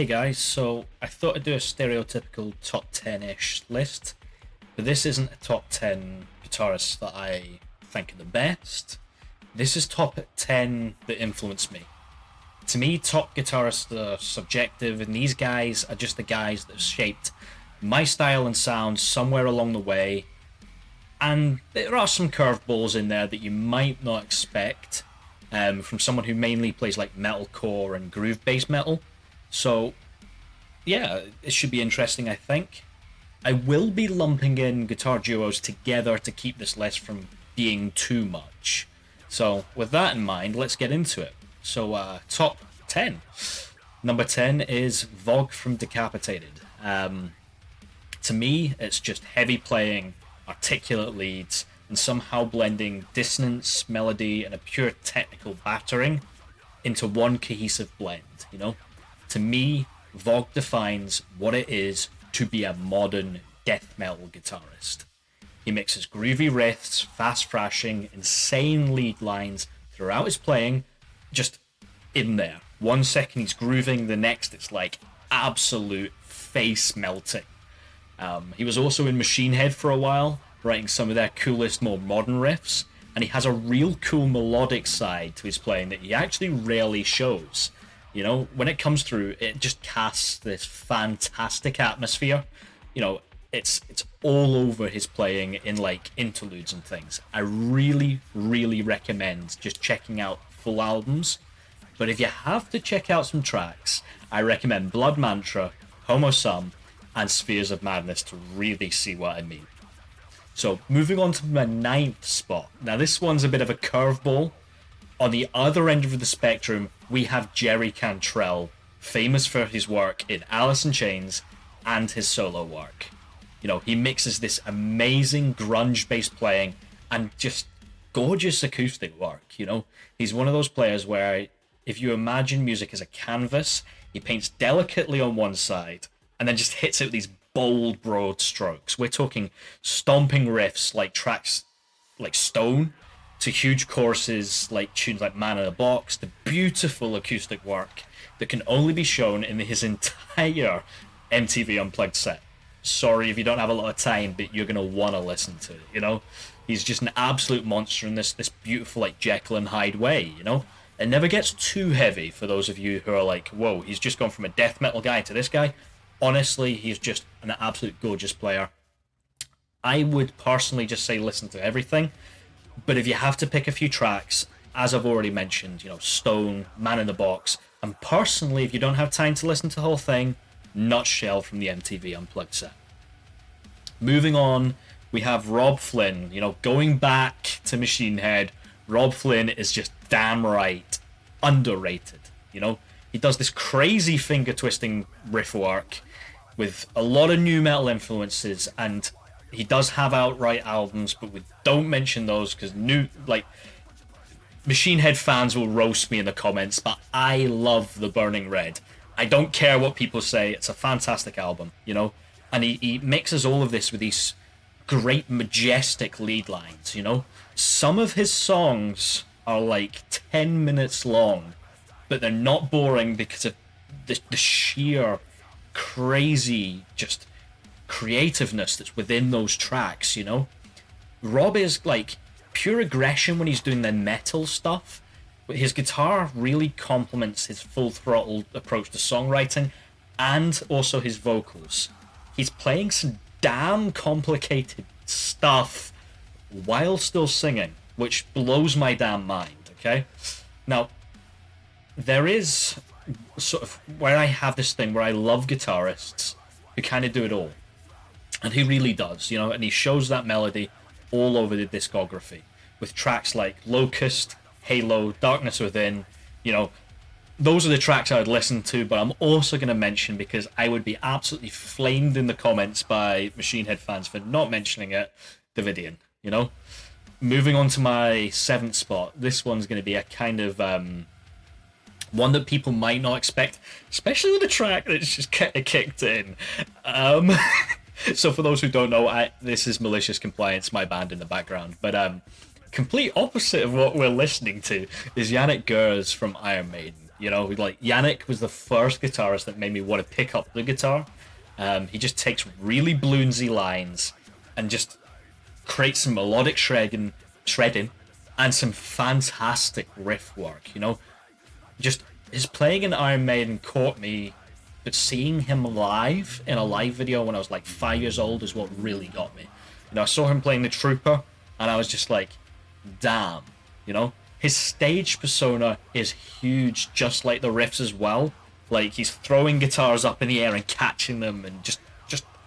Hey guys, so I thought I'd do a stereotypical top 10-ish list, but this isn't a top 10 guitarists that I think are the best. This is top 10 that influenced me. To me, top guitarists are subjective, and these guys are just the guys that have shaped my style and sound somewhere along the way. And there are some curveballs in there that you might not expect from someone who mainly plays like metalcore and groove-based metal. So, yeah, it should be interesting, I think. I will be lumping in guitar duos together to keep this list from being too much. So, with that in mind, let's get into it. So, top 10. Number 10 is Vogue from Decapitated. To me, it's just heavy playing, articulate leads, and somehow blending dissonance, melody, and a pure technical battering into one cohesive blend, you know? To me, Vogue defines what it is to be a modern death metal guitarist. He mixes groovy riffs, fast thrashing, insane lead lines throughout his playing, just in there. 1 second he's grooving, the next it's like absolute face melting. He was also in Machine Head for a while, writing some of their coolest, more modern riffs, and he has a real cool melodic side to his playing that he actually rarely shows. You know, when it comes through, it just casts this fantastic atmosphere. You know, it's all over his playing in like interludes and things. I really, really recommend just checking out full albums. But if you have to check out some tracks, I recommend Blood Mantra, Homo Sum, and Spheres of Madness to really see what I mean. So, moving on to my ninth spot. Now, this one's a bit of a curveball. On the other end of the spectrum, we have Jerry Cantrell, famous for his work in Alice in Chains and his solo work. You know, he mixes this amazing grunge-based playing and just gorgeous acoustic work, you know? He's one of those players where, if you imagine music as a canvas, he paints delicately on one side and then just hits it with these bold, broad strokes. We're talking stomping riffs like tracks like Stone, to huge choruses like tunes like Man in a Box, the beautiful acoustic work that can only be shown in his entire MTV Unplugged set. Sorry if you don't have a lot of time, but you're going to want to listen to it, you know? He's just an absolute monster in this beautiful like Jekyll and Hyde way, you know? It never gets too heavy for those of you who are like, whoa, he's just gone from a death metal guy to this guy. Honestly, he's just an absolute gorgeous player. I would personally just say listen to everything. But if you have to pick a few tracks, as I've already mentioned, you know, Stone, Man in the Box, and personally, if you don't have time to listen to the whole thing, Nutshell from the MTV Unplugged set. Moving on, we have Rob Flynn. You know, going back to Machine Head, Rob Flynn is just damn right underrated. You know, he does this crazy finger-twisting riff work with a lot of new metal influences, and he does have outright albums, but we don't mention those because Machine Head fans will roast me in the comments, but I love The Burning Red. I don't care what people say, it's a fantastic album, you know? And he mixes all of this with these great, majestic lead lines, you know? Some of his songs are like 10 minutes long, but they're not boring because of the sheer, crazy, just creativeness that's within those tracks, you know? Rob is like pure aggression when he's doing the metal stuff, but his guitar really complements his full throttle approach to songwriting and also his vocals. He's playing some damn complicated stuff while still singing, which blows my damn mind, okay? Now, there is sort of where I have this thing where I love guitarists who kind of do it all. And he really does, you know, and he shows that melody all over the discography with tracks like Locust, Halo, Darkness Within. You know, those are the tracks I would listen to, but I'm also going to mention, because I would be absolutely flamed in the comments by Machine Head fans for not mentioning it, Davidian, you know? Moving on to my seventh spot, this one's going to be a kind of one that people might not expect, especially with a track that's just kicked in. So for those who don't know, this is Malicious Compliance, my band in the background. But complete opposite of what we're listening to is Yannick Gers from Iron Maiden. You know, like Yannick was the first guitarist that made me want to pick up the guitar. He just takes really bluesy lines and just creates some melodic shredding, and some fantastic riff work. You know, just his playing in Iron Maiden caught me, but seeing him live in a live video when I was like 5 years old is what really got me. You know, I saw him playing the Trooper, and I was just like, damn. You know, his stage persona is huge, just like the riffs as well. Like, he's throwing guitars up in the air and catching them, and just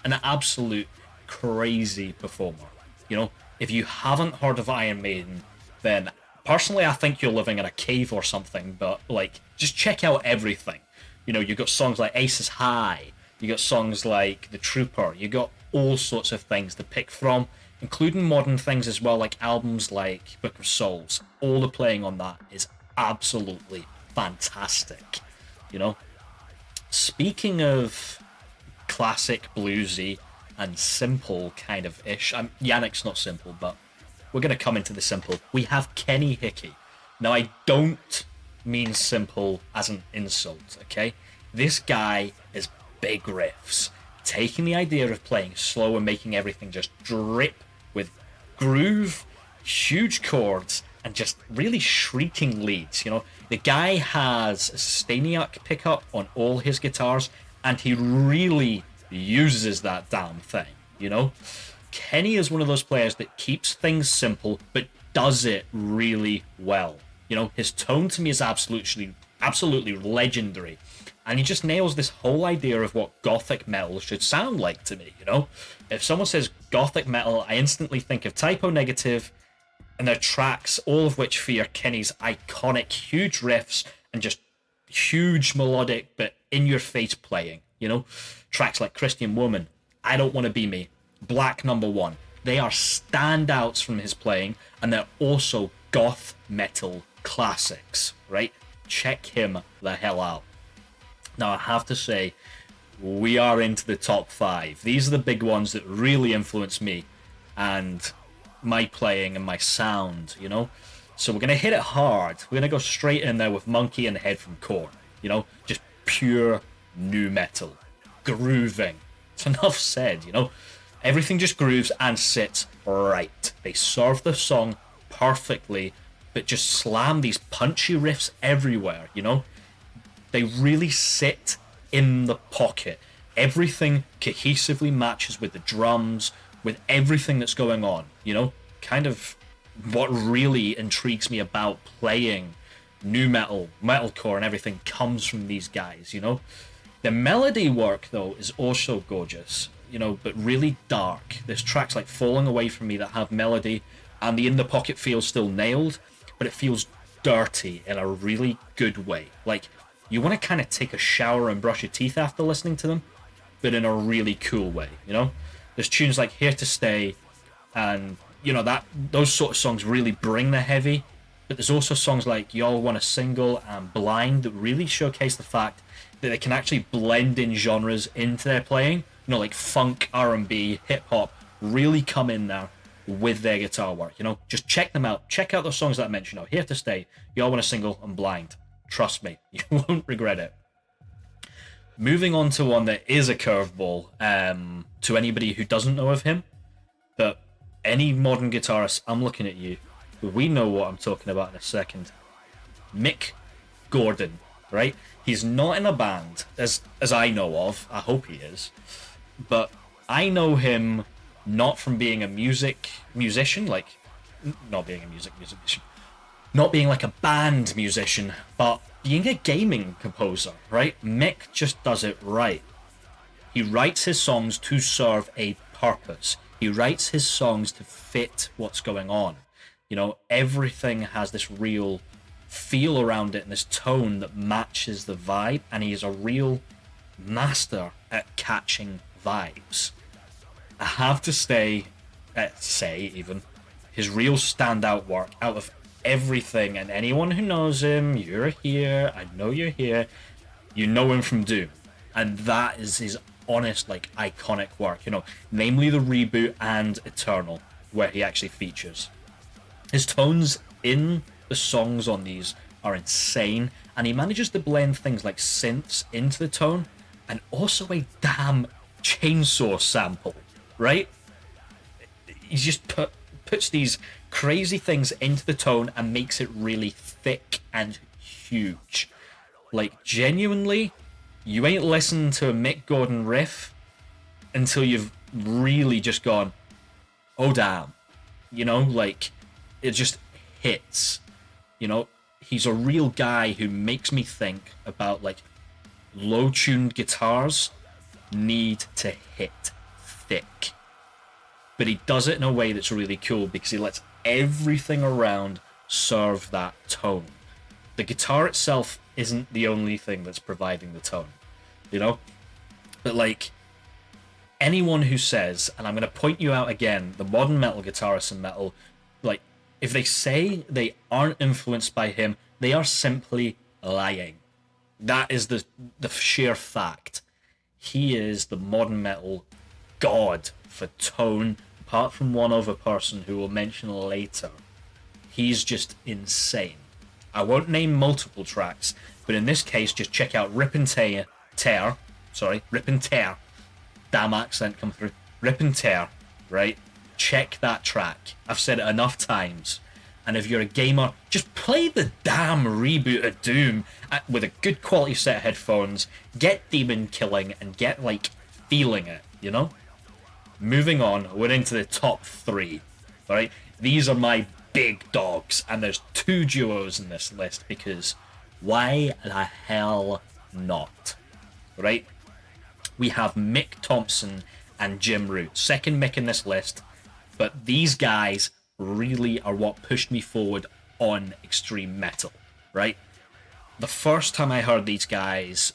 an absolute crazy performer. You know, if you haven't heard of Iron Maiden, then personally I think you're living in a cave or something, but like, just check out everything. You know, you got songs like Aces High, you got songs like The Trooper, you got all sorts of things to pick from, including modern things as well, like albums like Book of Souls. All the playing on that is absolutely fantastic. You know, speaking of classic bluesy and simple kind of ish, Yannick's not simple, but we're going to come into the simple. We have Kenny Hickey. Now, I don't mean simple as an insult, okay? This guy is big riffs, taking the idea of playing slow and making everything just drip with groove, huge chords, and just really shrieking leads. You know, the guy has a Staniak pickup on all his guitars, and he really uses that damn thing, you know? Kenny is one of those players that keeps things simple, but does it really well. You know, his tone to me is absolutely legendary. And he just nails this whole idea of what gothic metal should sound like to me, you know? If someone says gothic metal, I instantly think of Typo Negative and their tracks, all of which feature Kenny's iconic huge riffs and just huge melodic but in-your-face playing, you know? Tracks like Christian Woman, I Don't Want to Be Me, Black Number One. They are standouts from his playing, and they're also goth metal classics, right? Check him the hell out. Now, I have to say, we are into the top 5. These are the big ones that really influence me and my playing and my sound, you know? So we're going to hit it hard. We're going to go straight in there with Monkey and Head from Korn, you know? Just pure nu metal. Grooving. It's enough said, you know? Everything just grooves and sits right. They serve the song perfectly, but just slam these punchy riffs everywhere, you know? They really sit in the pocket. Everything cohesively matches with the drums, with everything that's going on, you know? Kind of what really intrigues me about playing nu metal, metalcore and everything comes from these guys, you know? The melody work, though, is also gorgeous, you know, but really dark. There's tracks like Falling Away From Me that have melody, and the in the pocket feels still nailed, but it feels dirty in a really good way. Like, you want to kind of take a shower and brush your teeth after listening to them, but in a really cool way, you know? There's tunes like Here to Stay, and, you know, that those sort of songs really bring the heavy, but there's also songs like Y'all Want a Single and Blind that really showcase the fact that they can actually blend in genres into their playing. You know, like funk, R&B, hip-hop really come in there with their guitar work, you know? Just check them out. Check out those songs that I mentioned, you know, Here to Stay, Y'all Want a Single, and Blind. Trust me, you won't regret it. Moving on to one that is a curveball to anybody who doesn't know of him, but any modern guitarist, I'm looking at you, we know what I'm talking about in a second. Mick Gordon, right? He's not in a band, as I know of. I hope he is. But I know him not from being a musician, like, not being a musician, not being like a band musician, but being a gaming composer, right? Mick just does it right. He writes his songs to serve a purpose. He writes his songs to fit what's going on. You know, everything has this real feel around it and this tone that matches the vibe, and he is a real master at catching vibes. I have to say even, his real standout work out of everything, and anyone who knows him, you're here, I know you're here, you know him from Doom, and that is his honest, like, iconic work, you know, namely the reboot and Eternal, where he actually features. His tones in the songs on these are insane, and he manages to blend things like synths into the tone, and also a damn chainsaw sample, right? He just puts these crazy things into the tone and makes it really thick and huge. Like, genuinely, you ain't listened to a Mick Gordon riff until you've really just gone, oh damn. You know, like, it just hits. You know, he's a real guy who makes me think about, like, low-tuned guitars need to hit thick. But he does it in a way that's really cool because he lets everything around serve that tone. The guitar itself isn't the only thing that's providing the tone, you know? But, like, anyone who says, and I'm going to point you out again, the modern metal guitarists in metal, like, if they say they aren't influenced by him, they are simply lying. That is the sheer fact. He is the modern metal god for tone, apart from one other person who we'll mention later. He's just insane. I won't name multiple tracks, but in this case, just check out Rip and Tear. Rip and Tear. Damn accent come through. Rip and Tear, right? Check that track. I've said it enough times. And if you're a gamer, just play the damn reboot of Doom with a good quality set of headphones, get demon killing, and get, like, feeling it, you know? Moving on, we're into the top 3, right? These are my big dogs, and there's 2 duos in this list because why the hell not, right? We have Mick Thompson and Jim Root. Second Mick in this list, but these guys really are what pushed me forward on extreme metal, right? The first time I heard these guys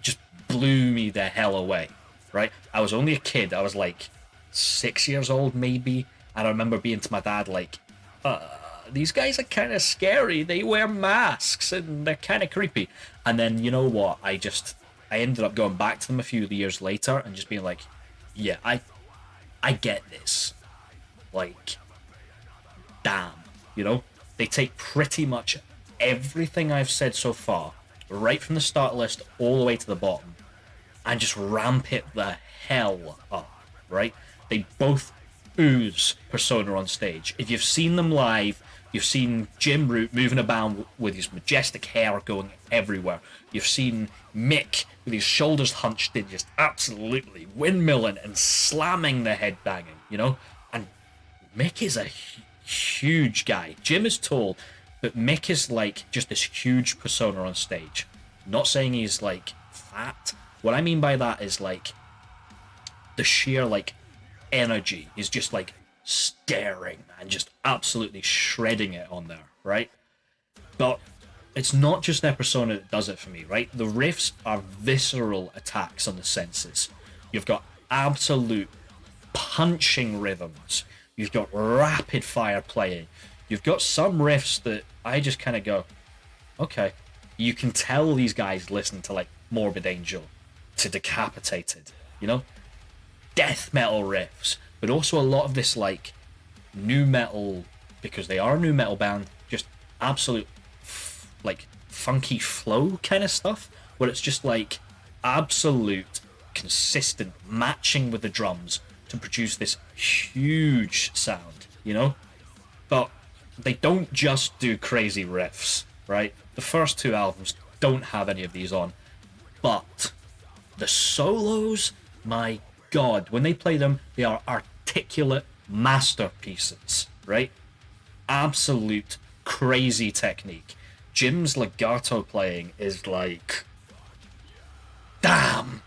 just blew me the hell away, right? I was only a kid. I was like 6 years old, maybe. And I remember being to my dad like, these guys are kind of scary. They wear masks and they're kind of creepy. And then, you know what? I ended up going back to them a few years later and just being like, yeah, I get this. Like, damn, you know? They take pretty much everything I've said so far, right from the start list all the way to the bottom, and just ramp it the hell up, right? They both ooze persona on stage. If you've seen them live, you've seen Jim Root moving about with his majestic hair going everywhere. You've seen Mick with his shoulders hunched in, just absolutely windmilling and slamming the head banging, you know? And Mick is a huge guy. Jim is tall, but Mick is like just this huge persona on stage. Not saying he's like fat. What I mean by that is like the sheer like energy is just like staring and just absolutely shredding it on there, right? But it's not just their persona that does it for me, right? The riffs are visceral attacks on the senses. You've got absolute punching rhythms. You've got rapid fire playing. You've got some riffs that I just kind of go, okay. You can tell these guys listen to like Morbid Angel, to Decapitated, you know? Death metal riffs, but also a lot of this like new metal, because they are a new metal band, just absolute like funky flow kind of stuff, where it's just like absolute consistent matching with the drums to produce this huge sound, you know? But they don't just do crazy riffs, right? The first 2 albums don't have any of these on, but the solos, my god, when they play them, they are articulate masterpieces, right? Absolute crazy technique. Jim's legato playing is like, damn,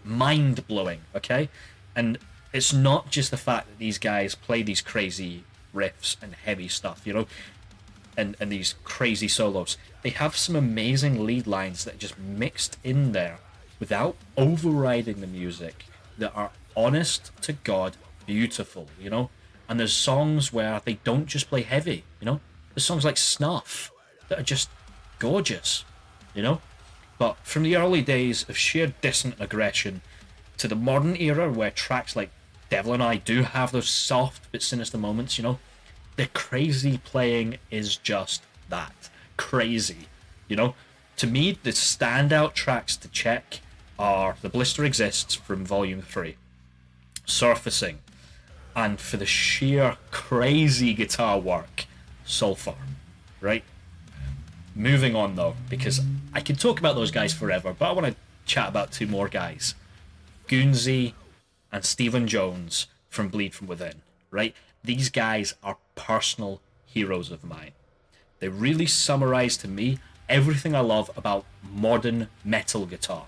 mind-blowing, okay? And it's not just the fact that these guys play these crazy riffs and heavy stuff, you know, and these crazy solos. They have some amazing lead lines that are just mixed in there without overriding the music, that are honest to God beautiful, you know? And there's songs where they don't just play heavy, you know? There's songs like Snuff that are just gorgeous, you know? But from the early days of sheer dissonant aggression to the modern era where tracks like Devil and I do have those soft but sinister moments, you know? The crazy playing is just that crazy, you know? To me, the standout tracks to check are The Blister Exists from Volume 3, Surfacing, and for the sheer crazy guitar work, Sulfur, right? Moving on though, because I could talk about those guys forever, but I want to chat about two more guys. Goonsey and Stephen Jones from Bleed From Within, right? These guys are personal heroes of mine. They really summarize to me everything I love about modern metal guitar,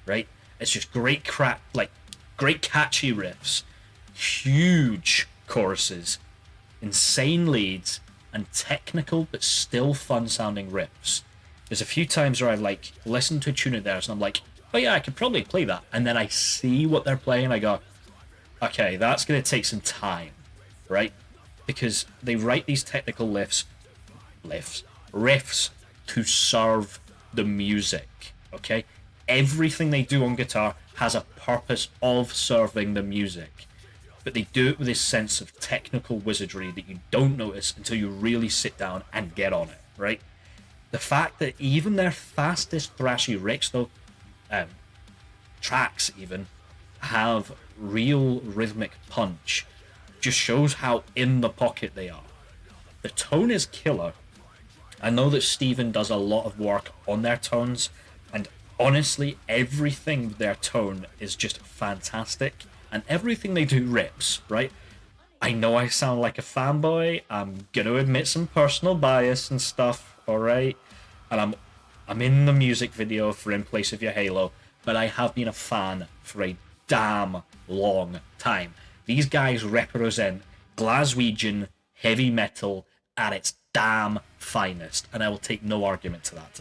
right? It's just great great catchy riffs, huge choruses, insane leads, and technical but still fun sounding riffs. There's a few times where I like listen to a tune of theirs and I'm like, oh yeah, I could probably play that, and then I see what they're playing and I go, okay, that's going to take some time, right? Because they write these technical riffs to serve the music, okay? Everything they do on guitar has a purpose of serving the music, but they do it with this sense of technical wizardry that you don't notice until you really sit down and get on it, right? The fact that even their fastest thrashy riffs, though, tracks even, have real rhythmic punch just shows how in the pocket they are. The tone is killer. I know that Steven does a lot of work on their tones, and honestly, everything with their tone is just fantastic, and everything they do rips, right? I know I sound like a fanboy, I'm gonna admit some personal bias and stuff, alright? And I'm in the music video for In Place of Your Halo, but I have been a fan for a damn long time. These guys represent Glaswegian heavy metal at its damn finest, and I will take no argument to that.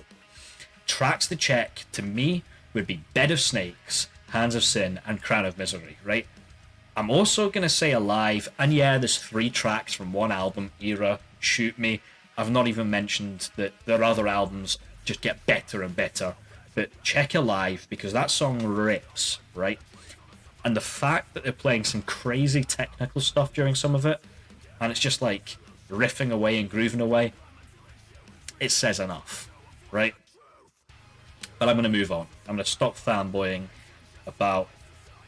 Tracks to check, to me, would be Bed of Snakes, Hands of Sin, and Crown of Misery, right? I'm also going to say Alive, and yeah, there's 3 tracks from one album era, shoot me. I've not even mentioned that their other albums just get better and better, but check Alive, because that song rips, right? And the fact that they're playing some crazy technical stuff during some of it, and it's just like riffing away and grooving away, it says enough, right? But I'm going to move on. I'm going to stop fanboying about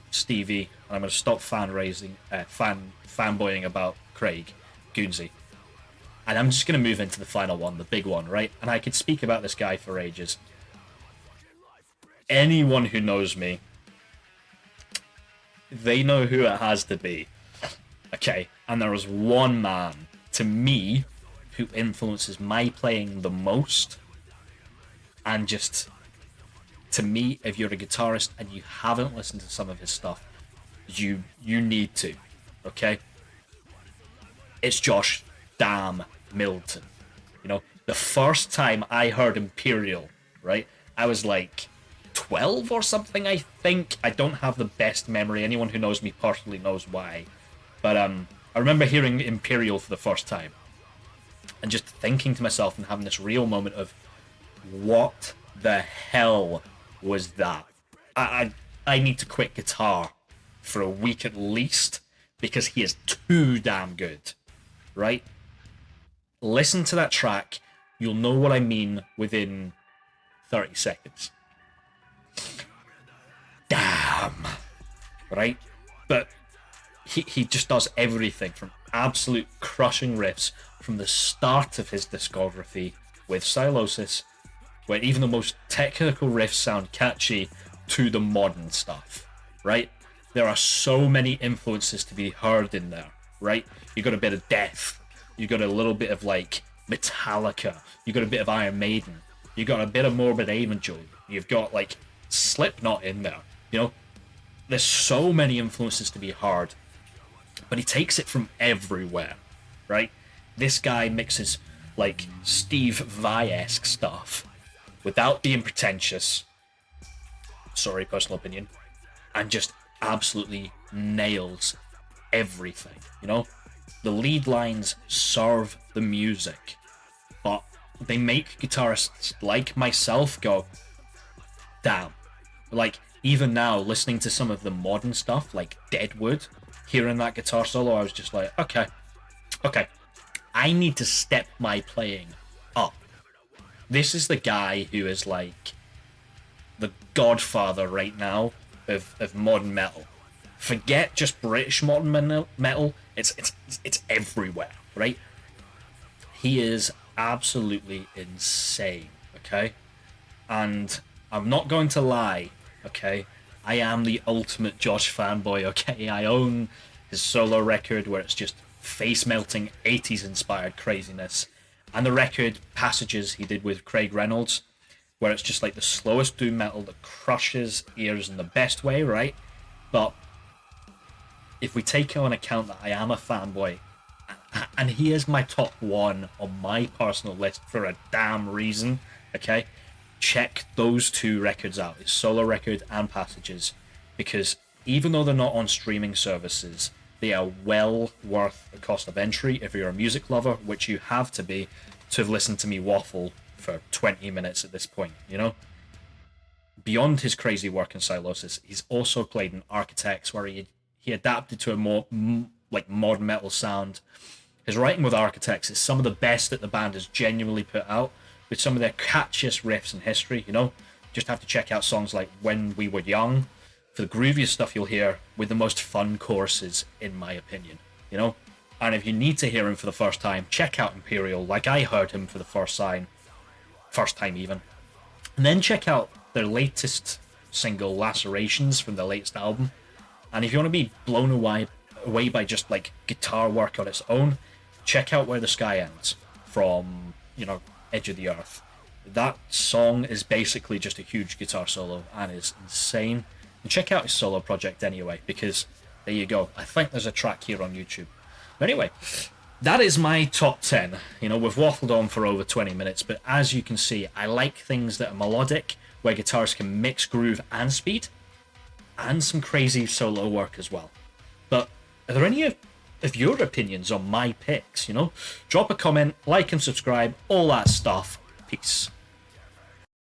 Stevie, and I'm going to stop fanboying about Craig Goonsey. And I'm just going to move into the final one, the big one, right? And I could speak about this guy for ages. Anyone who knows me, they know who it has to be. Okay, and there is one man, to me, who influences my playing the most, and just, to me, if you're a guitarist and you haven't listened to some of his stuff, you need to, okay? It's Josh damn Middleton. You know, the first time I heard Imperial, right, I was like 12 or something, I think. I don't have the best memory. Anyone who knows me personally knows why. But I remember hearing Imperial for the first time and just thinking to myself and having this real moment of, what the hell was that? I need to quit guitar for a week at least, because he is too damn good, right? Listen to that track, you'll know what I mean within 30 seconds. Damn, right? But he just does everything, from absolute crushing riffs from the start of his discography with Silosis, where even the most technical riffs sound catchy, to the modern stuff, right? There are so many influences to be heard in there, right? You got a bit of Death, you got a little bit of like Metallica, you got a bit of Iron Maiden, you got a bit of Morbid Angel, you've got like Slipknot in there, you know? There's so many influences to be heard, but he takes it from everywhere, right? This guy mixes like Steve Vai-esque stuff without being pretentious, sorry, personal opinion, and just absolutely nails everything, you know? The lead lines serve the music, but they make guitarists like myself go, damn. Like, even now, listening to some of the modern stuff, like Deadwood, hearing that guitar solo, I was just like, okay, I need to step my playing up, This is the guy who is like the godfather right now of modern metal. Forget just British modern metal. It's everywhere, right? He is absolutely insane, okay? And I'm not going to lie, okay? I am the ultimate Josh fanboy, okay? I own his solo record where it's just face-melting 80s inspired craziness. And the record Passages he did with Craig Reynolds, where it's just like the slowest doom metal that crushes ears in the best way, right? But if we take on account that I am a fanboy, and he is my top one on my personal list for a damn reason, okay? Check those two records out, his solo record and Passages, because even though they're not on streaming services, they are well worth the cost of entry if you're a music lover, which you have to be to have listened to me waffle for 20 minutes at this point, you know? Beyond his crazy work in Silosis, he's also played in Architects, where he adapted to a more like modern metal sound. His writing with Architects is some of the best that the band has genuinely put out, with some of their catchiest riffs in history, you know? Just have to check out songs like When We Were Young for the grooviest stuff you'll hear, with the most fun choruses, in my opinion, you know? And if you need to hear him for the first time, check out Imperial, like I heard him for the first time even. And then check out their latest single, Lacerations, from their latest album. And if you want to be blown away by just like guitar work on its own, check out Where the Sky Ends from, you know, Edge of the Earth. That song is basically just a huge guitar solo and is insane. And check out his solo project anyway, because there you go. I think there's a track here on YouTube. But anyway, that is my top 10. You know, we've waffled on for over 20 minutes, but as you can see, I like things that are melodic, where guitars can mix groove and speed, and some crazy solo work as well. But are there any of your opinions on my picks, you know? Drop a comment, like and subscribe, all that stuff. Peace.